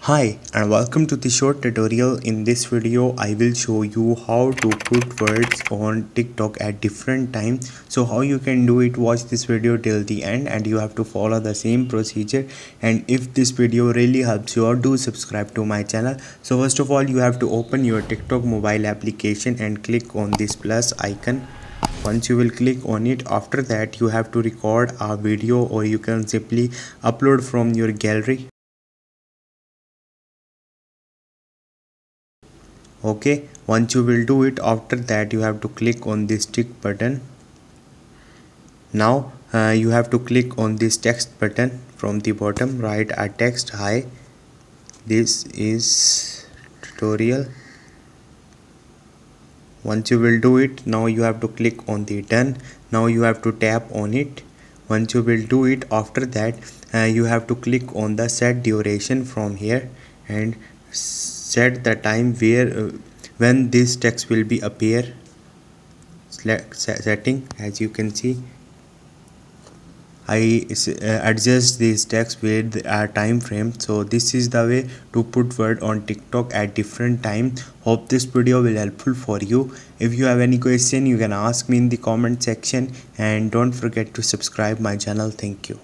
Hi and welcome to the short tutorial. In this video I will show you how to put words on TikTok at different times. So how you can do it, watch this video till the end and you have to follow the same procedure. And if this video really helps you out, do subscribe to my channel. So first of all, you have to open your TikTok mobile application and click on this plus icon. Once you will click on it, after that you have to record a video or you can simply upload from your gallery. Okay, once you will do it, after that you have to click on this tick button. Now you have to click on this text button. From the bottom, write a text: hi, this is tutorial. Once you will do it, now you have to click on the done. Now you have to tap on it. Once you will do it, after that you have to click on the set duration from here and set the time when this text will be appear. Setting, as you can see, I adjust this text with a time frame. So this is the way to put word on TikTok at different time. Hope this video will helpful for you. If you have any question, you can ask me in the comment section and don't forget to subscribe my channel. Thank you.